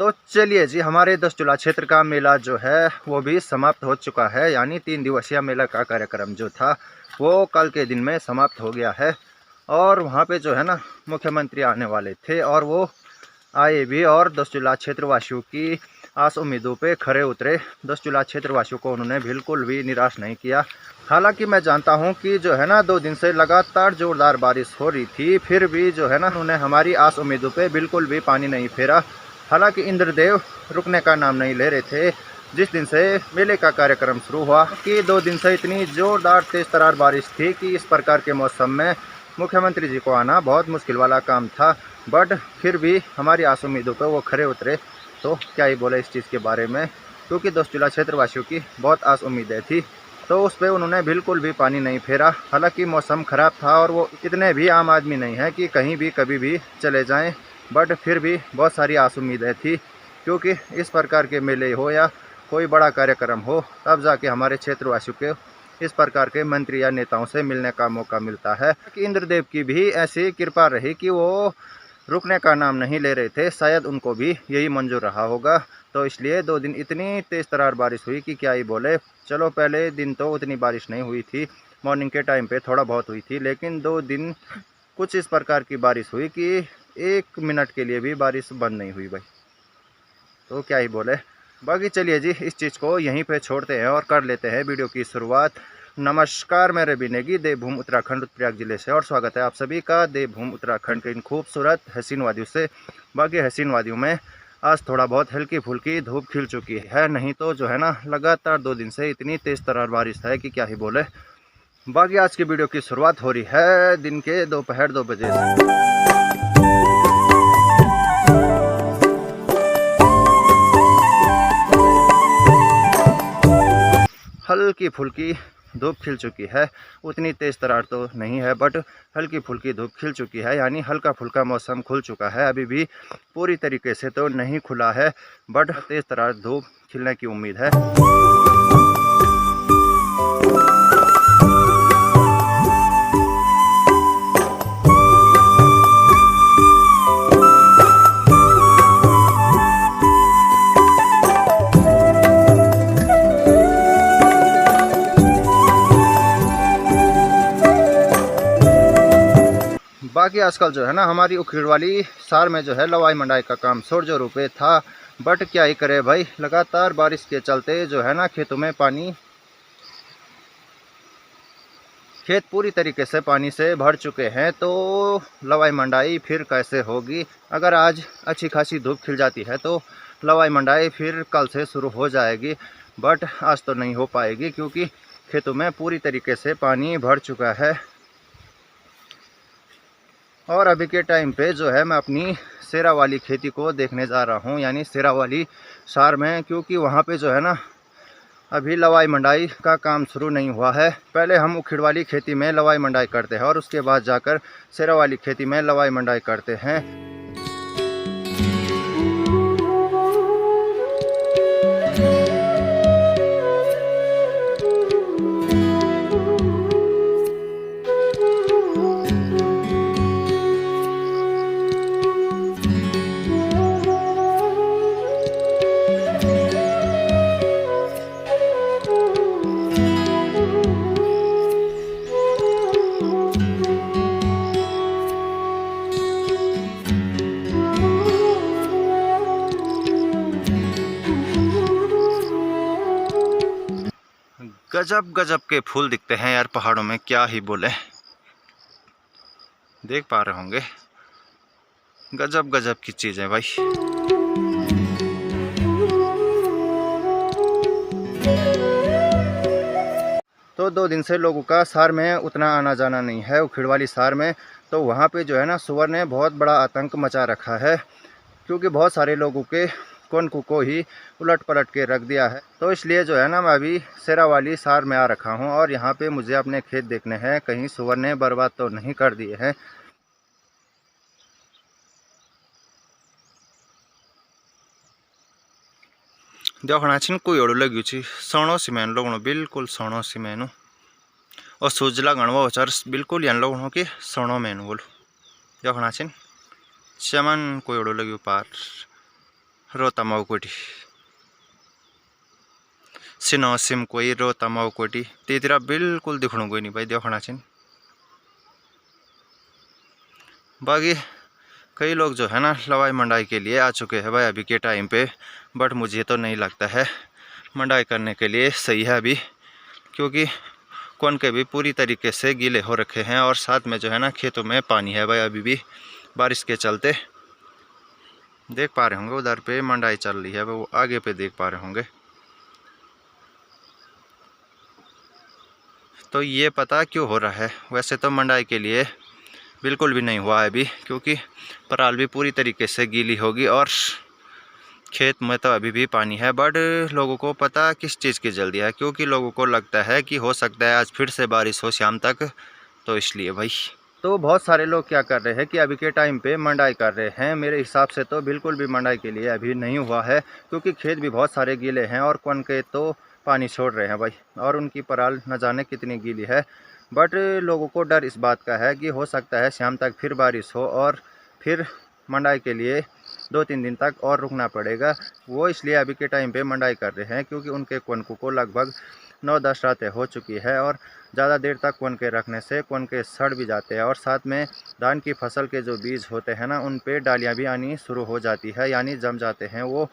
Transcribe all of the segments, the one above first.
तो चलिए जी, हमारे 10 जुला क्षेत्र का मेला जो है वो भी समाप्त हो चुका है। यानी 3 दिवसीय मेला का कार्यक्रम जो था वो कल के दिन में समाप्त हो गया है। और वहाँ पे जो है ना मुख्यमंत्री आने वाले थे और वो आए भी और 10 जुला क्षेत्रवासियों की आस उम्मीदों पे खरे उतरे। 10 जुला क्षेत्रवासियों को उन्होंने बिल्कुल भी निराश नहीं किया। हालांकि मैं जानता हूं कि जो है ना 2 दिन से लगातार जोरदार बारिश हो रही थी, फिर भी जो है ना उन्होंने हमारी आस उम्मीदों पे बिल्कुल भी पानी नहीं फेरा। हालांकि इंद्रदेव रुकने का नाम नहीं ले रहे थे। जिस दिन से मेले का कार्यक्रम शुरू हुआ कि 2 दिन से इतनी जोरदार तेज तरार बारिश थी कि इस प्रकार के मौसम में मुख्यमंत्री जी को आना बहुत मुश्किल वाला काम था। बट फिर भी हमारी आस उम्मीदों पर वो खरे उतरे। तो क्या ही बोले इस चीज़ के बारे में, क्योंकि 10 जुला क्षेत्रवासियों की बहुत आस उम्मीदें थी। तो उस पर उन्होंने बिल्कुल भी पानी नहीं फेरा। हालांकि मौसम ख़राब था और वो इतने भी आम आदमी नहीं है कि कहीं भी कभी भी चले जाएं। बट फिर भी बहुत सारी आस उम्मीदें थी, क्योंकि इस प्रकार के मेले हो या कोई बड़ा कार्यक्रम हो तब जाके हमारे क्षेत्रवासियों के इस प्रकार के मंत्री या नेताओं से मिलने का मौका मिलता है। कि इंद्रदेव की भी ऐसी कृपा रही कि वो रुकने का नाम नहीं ले रहे थे। शायद उनको भी यही मंजूर रहा होगा। तो इसलिए 2 दिन इतनी तेज़ तरार बारिश हुई कि क्या ही बोले। चलो पहले दिन तो उतनी बारिश नहीं हुई थी, मॉर्निंग के टाइम पे थोड़ा बहुत हुई थी, लेकिन 2 दिन कुछ इस प्रकार की बारिश हुई कि 1 मिनट के लिए भी बारिश बंद नहीं हुई भाई। तो क्या ही बोले। बाकी चलिए जी, इस चीज़ को यहीं पे छोड़ते हैं और कर लेते हैं वीडियो की शुरुआत। नमस्कार, मैं रवि नेगी देवभूमि उत्तराखंड रुद्रप्रयाग जिले से, और स्वागत है आप सभी का देवभूमि उत्तराखंड के इन खूबसूरत हसीन वादियों से। बाकी हसीन वादियों में आज थोड़ा बहुत हल्की फुल्की धूप खिल चुकी है, नहीं तो जो है ना लगातार 2 दिन से इतनी तेज़ तरार बारिश है कि क्या ही बोले। बाकी आज की वीडियो की शुरुआत हो रही है दिन के दोपहर 2 बजे से। हल्की फुल्की धूप खिल चुकी है, उतनी तेज़ तरार तो नहीं है, बट हल्की फुल्की धूप खिल चुकी है। यानी हल्का फुल्का मौसम खुल चुका है। अभी भी पूरी तरीके से तो नहीं खुला है, बट तेज़ तरार धूप खिलने की उम्मीद है। बाकी आजकल जो है ना हमारी उखीड़ वाली सार में जो है लवाई मंडाई का काम जोर जोरों पे था। बट क्या ही करे भाई, लगातार बारिश के चलते जो है ना खेतों में पानी, खेत पूरी तरीके से पानी से भर चुके हैं। तो लवाई मंडाई फिर कैसे होगी। अगर आज अच्छी खासी धूप खिल जाती है तो लवाई मंडाई फिर कल से शुरू हो जाएगी। बट आज तो नहीं हो पाएगी, क्योंकि खेतों में पूरी तरीके से पानी भर चुका है। और अभी के टाइम पे जो है मैं अपनी सेरा वाली खेती को देखने जा रहा हूँ, यानी सेरा वाली सार में, क्योंकि वहाँ पे जो है ना अभी लवाई मंडाई का काम शुरू नहीं हुआ है। पहले हम उखीड़ वाली खेती में लवाई मंडाई करते हैं और उसके बाद जाकर सेरा वाली खेती में लवाई मंडाई करते हैं। गजब गजब के फूल दिखते हैं यार पहाड़ों में, क्या ही बोले। देख पा रहे होंगे, गजब गजब की चीज़ है भाई। तो 2 दिन से लोगों का सार में उतना आना जाना नहीं है, उखीड़ वाली सार में। तो वहाँ पे जो है ना सुअर ने बहुत बड़ा आतंक मचा रखा है, क्योंकि बहुत सारे लोगों के कोनकू को ही उलट पलट के रख दिया है। तो इसलिए जो है ना मैं अभी सेरा वाली सार में आ रखा हूँ और यहाँ पे मुझे अपने खेत देखने हैं, कहीं सुअर ने बर्बाद तो नहीं कर दिए हैं। देखना छिन कोई एड़ो लग्यू छी, सणो सीमेन लगणो, बिल्कुल सणो सीमेनु। और सूज लगण वो चार बिल्कुल यान लगणो कि सणो मेनु बोलो। देखना छिन चमन कोई एड़ो लग्यू पार, रोता मावकोटी सिनो सिम कोई रोता मावकोटी तीतरा बिल्कुल दिखणु कोई नहीं भाई देखना छिन। बाकी कई लोग जो है ना लवाई मंडाई के लिए आ चुके हैं भाई अभी के टाइम पे, बट मुझे तो नहीं लगता है मंडाई करने के लिए सही है अभी, क्योंकि कौन के भी पूरी तरीके से गीले हो रखे हैं और साथ में जो है ना खेतों में पानी है भाई अभी भी बारिश के चलते। देख पा रहे होंगे उधर पे मंडाई चल रही है, वो आगे पे देख पा रहे होंगे। तो ये पता क्यों हो रहा है, वैसे तो मंडाई के लिए बिल्कुल भी नहीं हुआ है अभी, क्योंकि पराल भी पूरी तरीके से गीली होगी और खेत में तो अभी भी पानी है। बट लोगों को पता किस चीज़ की जल्दी है, क्योंकि लोगों को लगता है कि हो सकता है आज फिर से बारिश हो शाम तक, तो इसलिए भाई। तो बहुत सारे लोग क्या कर रहे हैं कि अभी के टाइम पे मंडाई कर रहे हैं। मेरे हिसाब से तो बिल्कुल भी मंडाई के लिए अभी नहीं हुआ है, क्योंकि खेत भी बहुत सारे गीले हैं और कौन के तो पानी छोड़ रहे हैं भाई, और उनकी पराल न जाने कितनी गीली है। बट लोगों को डर इस बात का है कि हो सकता है शाम तक फिर बारिश हो और फिर मंडाई के लिए 2-3 दिन तक और रुकना पड़ेगा। वो इसलिए अभी के टाइम पे मंडाई कर रहे हैं, क्योंकि उनके कोनकों को लगभग 9-10 रातें हो चुकी है और ज़्यादा देर तक कोन के रखने से कोन के सड़ भी जाते हैं और साथ में धान की फसल के जो बीज होते हैं ना उन पे डालियाँ भी आनी शुरू हो जाती है, यानी जम जाते हैं वो।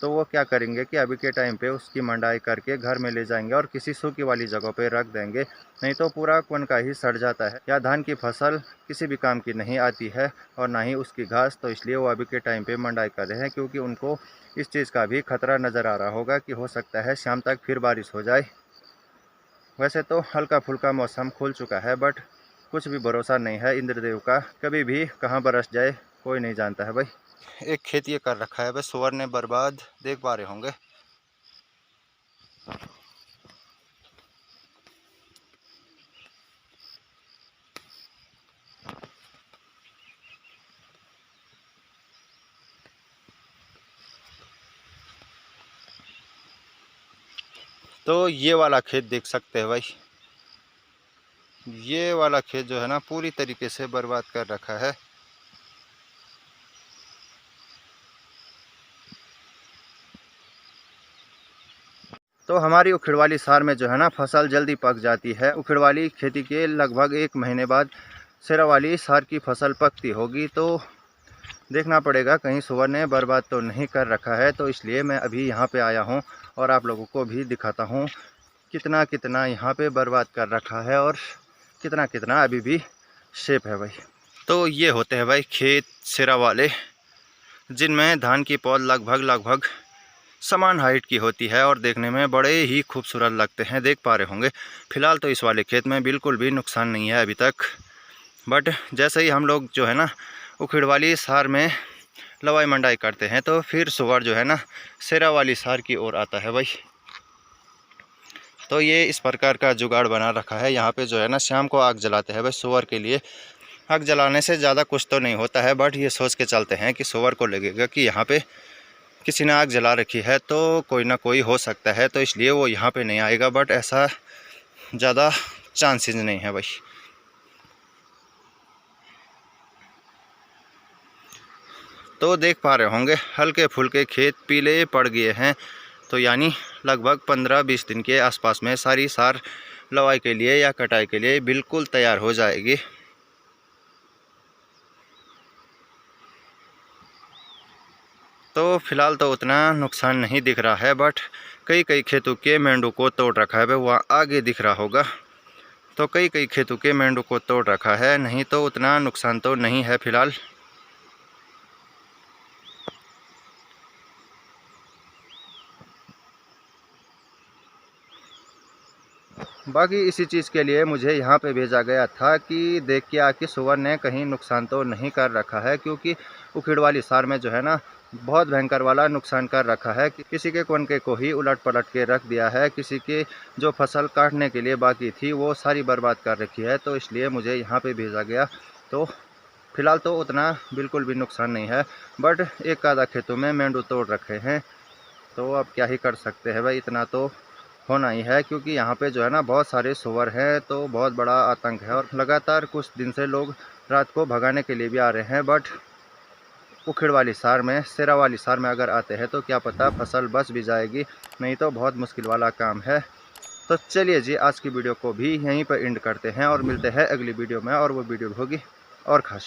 तो वो क्या करेंगे कि अभी के टाइम पे उसकी मंडाई करके घर में ले जाएंगे और किसी सूखी वाली जगह पे रख देंगे, नहीं तो पूरा कोन का ही सड़ जाता है। या धान की फसल किसी भी काम की नहीं आती है और ना ही उसकी घास, तो इसलिए वो अभी के टाइम पे मंडाई कर रहे हैं, क्योंकि उनको इस चीज़ का भी खतरा नज़र आ रहा होगा कि हो सकता है शाम तक फिर बारिश हो जाए। वैसे तो हल्का फुल्का मौसम खुल चुका है, बट कुछ भी भरोसा नहीं है इंद्रदेव का, कभी भी कहाँ बरस जाए कोई नहीं जानता है भाई। एक खेत ये कर रखा है भाई सुअर ने बर्बाद, देख पा रहे होंगे। तो ये वाला खेत देख सकते हैं भाई, ये वाला खेत जो है ना पूरी तरीके से बर्बाद कर रखा है। तो हमारी उखड़वाली सार में जो है ना फसल जल्दी पक जाती है। उखड़वाली खेती के लगभग 1 महीने बाद शेरावाली सार की फसल पकती होगी। तो देखना पड़ेगा कहीं सुअर ने बर्बाद तो नहीं कर रखा है, तो इसलिए मैं अभी यहाँ पे आया हूँ और आप लोगों को भी दिखाता हूँ कितना कितना यहाँ पे बर्बाद कर रखा है और कितना कितना अभी भी शेप है भाई। तो ये होते हैं भाई खेत शेरा वाले, जिनमें धान की पौध लगभग समान हाइट की होती है और देखने में बड़े ही खूबसूरत लगते हैं, देख पा रहे होंगे। फिलहाल तो इस वाले खेत में बिल्कुल भी नुकसान नहीं है अभी तक, बट जैसे ही हम लोग जो है ना उखड़ वाली सार में लवाई मंडाई करते हैं तो फिर सुअर जो है ना शेरा वाली सार की ओर आता है भाई। तो ये इस प्रकार का जुगाड़ बना रखा है। यहाँ पे जो है ना शाम को आग जलाते हैं भाई सुअर के लिए। आग जलाने से ज़्यादा कुछ तो नहीं होता है, बट ये सोच के चलते हैं कि सुअर को लगेगा कि यहाँ पे किसी ने आग जला रखी है तो कोई ना कोई हो सकता है, तो इसलिए वो यहाँ पे नहीं आएगा, बट ऐसा ज़्यादा चांसेस नहीं है भाई। तो देख पा रहे होंगे हल्के फुल्के खेत पीले पड़ गए हैं, तो यानी लगभग 15-20 दिन के आसपास में सारी सार लवाई के लिए या कटाई के लिए बिल्कुल तैयार हो जाएगी। तो फिलहाल तो उतना नुकसान नहीं दिख रहा है, बट कई खेतों के मेंढों को तोड़ रखा है, वहाँ आगे दिख रहा होगा। तो कई खेतों के मेंढों को तोड़ रखा है, नहीं तो उतना नुकसान तो नहीं है फिलहाल। बाकी इसी चीज़ के लिए मुझे यहाँ पे भेजा गया था कि देख के आके सुअर ने कहीं नुकसान तो नहीं कर रखा है, क्योंकि उखड़ वाली सार में जो है ना बहुत भयंकर वाला नुकसान कर रखा है। किसी के कोनके को ही उलट पलट के रख दिया है, किसी के जो फसल काटने के लिए बाकी थी वो सारी बर्बाद कर रखी है, तो इसलिए मुझे यहाँ पे भेजा गया। तो फिलहाल तो उतना बिल्कुल भी नुकसान नहीं है, बट एक आधा खेतों में मेंढू तोड़ रखे हैं, तो अब क्या ही कर सकते हैं भाई, इतना तो होना ही है, क्योंकि यहाँ पे जो है ना बहुत सारे सुअर हैं, तो बहुत बड़ा आतंक है और लगातार कुछ दिन से लोग रात को भगाने के लिए भी आ रहे हैं, बट उखड़ वाली सार में, सेरा वाली सार में अगर आते हैं तो क्या पता फसल बच भी जाएगी, नहीं तो बहुत मुश्किल वाला काम है। तो चलिए जी, आज की वीडियो को भी यहीं पर एंड करते हैं और मिलते हैं अगली वीडियो में, और वो वीडियो होगी और खास।